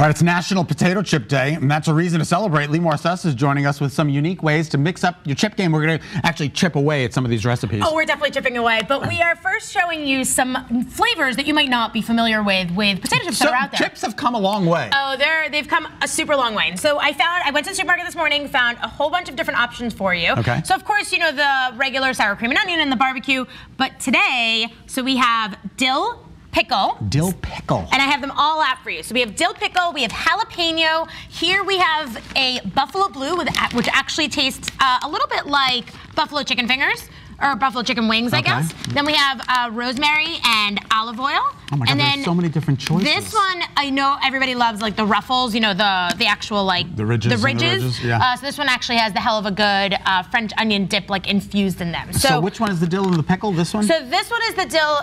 All right, it's National Potato Chip Day, and that's a reason to celebrate. Limor Suss is joining us with some unique ways to mix up your chip game. We're going to actually chip away at some of these recipes. Oh, we're definitely chipping away, but we are first showing you some flavors that you might not be familiar with potato chips that are out there. Chips have come a long way. Oh, they've come a super long way. So I went to the supermarket this morning, found a whole bunch of different options for you. Okay. So of course, you know, the regular sour cream and onion and the barbecue, but today, so we have dill pickle. Dill pickle. And I have them all out for you. So we have dill pickle, we have jalapeno. Here we have a buffalo blue, which actually tastes a little bit like buffalo chicken fingers, or buffalo chicken wings, I guess. Then we have rosemary and olive oil. Oh my God, there's so many different choices. This one, I know everybody loves, like the ruffles, you know, the actual, like, the ridges. Yeah. So this one actually has the hell of a good French onion dip, like, infused in them. So which one is the dill and the pickle, this one? So this one is the dill,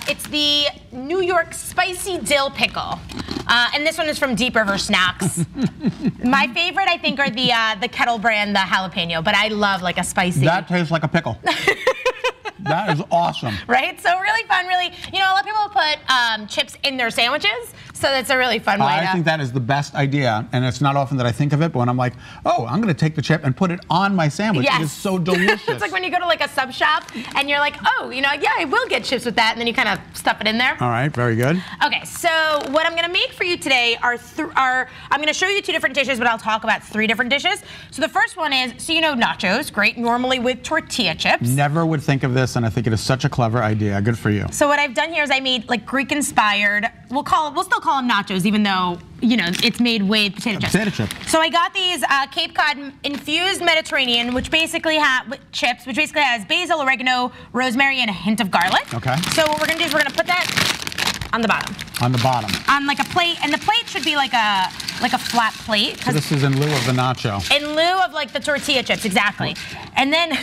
it's the New York spicy dill pickle. And this one is from Deep River Snacks. My favorite, I think, are the Kettle brand, the jalapeno, but I love, like, a spicy. That tastes like a pickle. That is awesome. Right? So really fun, really, you know, a lot of people put chips in their sandwiches, so that's a really fun way I think that is the best idea, and it's not often that I think of it, but when I'm like, oh, I'm going to take the chip and put it on my sandwich. Yes. It is so delicious. It's like when you go to like a sub shop and you're like, oh, you know, yeah, I will get chips with that, and then you kind of stuff it in there. All right, very good. Okay, so what I'm going to make for you today are I'm going to show you 2 different dishes, but I'll talk about 3 different dishes. So the first one is, so you know, nachos, great, normally with tortilla chips. Never would think of this, and I think it is such a clever idea. Good for you. So what I've done here is I made like Greek-inspired. We'll still call them nachos, even though, you know, it's made with potato chips. Potato chip. So I got these Cape Cod infused Mediterranean, which basically chips, which basically has basil, oregano, rosemary, and a hint of garlic. Okay. So what we're gonna do is we're gonna put that on the bottom. On the bottom. On like a plate, and the plate should be like a flat plate. So this is in lieu of the nacho. In lieu of like the tortilla chips, exactly. And then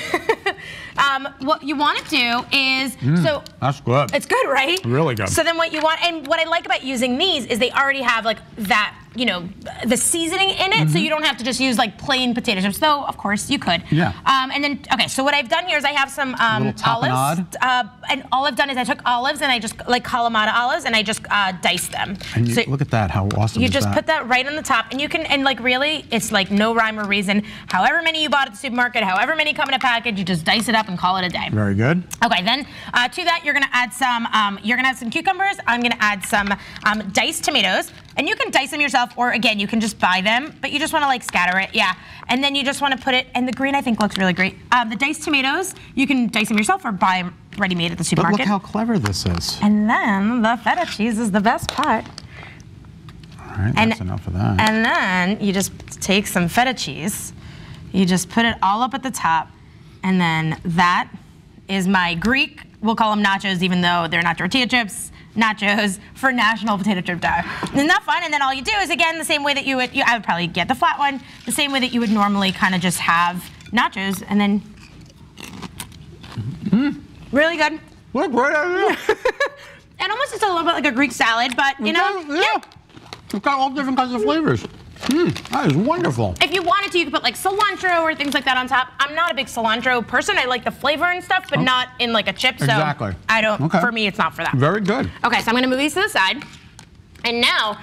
what you want to do is, so that's good. It's good, right? Really good. So then what you want, and what I like about using these is they already have like that, you know, the seasoning in it, so you don't have to just use like plain potato chips. Though of course you could. Yeah. And then okay, so what I've done here is I have some olives, and all I've done is I took olives and I just like Kalamata olives and I just diced them. And you, so look at that, how awesome you is just that? Put that right on the top, and you can, and like really, it's like no rhyme or reason. However many you bought at the supermarket, however many come in a package, you just dice it up and call it a day. Very good. Okay, then to that you're gonna add some cucumbers. I'm gonna add some diced tomatoes, and you can dice them yourself, or again you can just buy them, but you just want to like scatter it, yeah. And then you just want to put it, and the green I think looks really great. The diced tomatoes, you can dice them yourself or buy them ready-made at the supermarket. But look how clever this is. And then the feta cheese is the best part. All right, that's enough of that. And then you just take some feta cheese, you just put it all up at the top, and then that is my Greek, we'll call them nachos even though they're not tortilla chips, nachos for National Potato Chip Day. Isn't that fun? And then all you do is, again, the same way that I would probably get the flat one, the same way that you would normally kind of just have nachos, and then, really good. What a great idea. And almost just a little bit like a Greek salad, but you know, yeah. It's got all different kinds of flavors. That is wonderful. If you wanted to, you could put like cilantro or things like that on top. I'm not a big cilantro person. I like the flavor and stuff, but not in like a chip. So exactly. I don't, for me, it's not for that. Very good. Okay, so I'm gonna move these to the side. And now,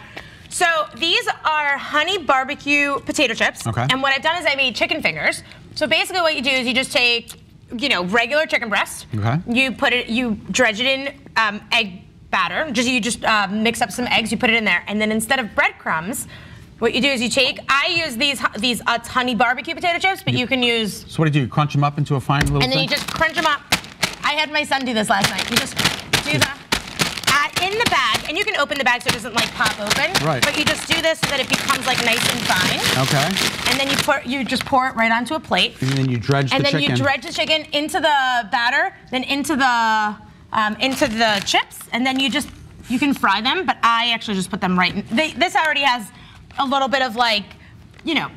so these are honey barbecue potato chips. Okay. And what I've done is I made chicken fingers. So basically what you do is you just take, you know, regular chicken breast. Okay. You dredge it in egg batter. You just mix up some eggs, you put it in there. And then instead of breadcrumbs, what you do is you take, I use these honey barbecue potato chips, but you can use... So what do you do? Crunch them up into a fine little And then you just crunch them up. I had my son do this last night. You just do that in the bag, and you can open the bag so it doesn't like pop open. Right. But you just do this so that it becomes like nice and fine. Okay. And then you just pour it right onto a plate. And then you dredge the chicken. And then you dredge the chicken into the batter, then into the chips, and then you can fry them, but I actually just put them right in. This already has a little bit of like, you know,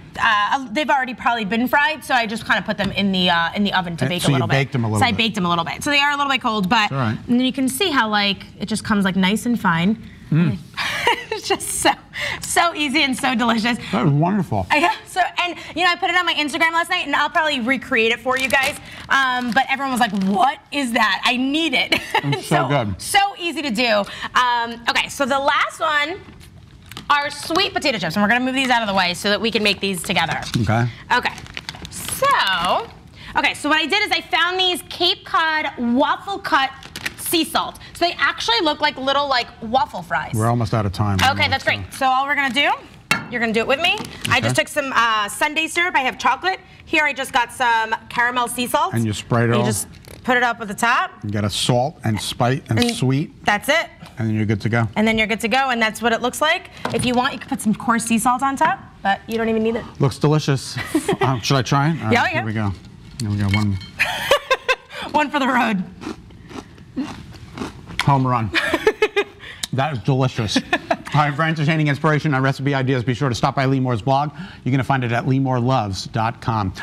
they've already probably been fried, so I just kind of put them in the oven to bake a little bit. So you baked them a little bit. So I baked them a little bit. So they are a little bit cold, but and then you can see how like it just comes like nice and fine. It's just so easy and so delicious. That was wonderful. Yeah. So, and you know, I put it on my Instagram last night, and I'll probably recreate it for you guys. But everyone was like, "What is that? I need it." It's so good. So easy to do. Okay, so the last one our sweet potato chips. And we're going to move these out of the way so that we can make these together. Okay. Okay. So what I did is I found these Cape Cod waffle cut sea salt. So they actually look like little waffle fries. We're almost out of time. Okay, that's great. So all we're gonna do, you're gonna do it with me. Okay. I just took some sundae syrup. I have chocolate. Here I just got some caramel sea salt. And you spray it all. You just put it up at the top. You got a salt and spice and sweet. That's it. And then you're good to go. And then you're good to go, and that's what it looks like. If you want, you can put some coarse sea salt on top, but you don't even need it. Looks delicious. Should I try it? All right, yeah. Here we go. Here we go. One. One for the road. Home run. That is delicious. All right, for entertaining inspiration and recipe ideas, be sure to stop by Limor's blog. You're going to find it at limorloves.com.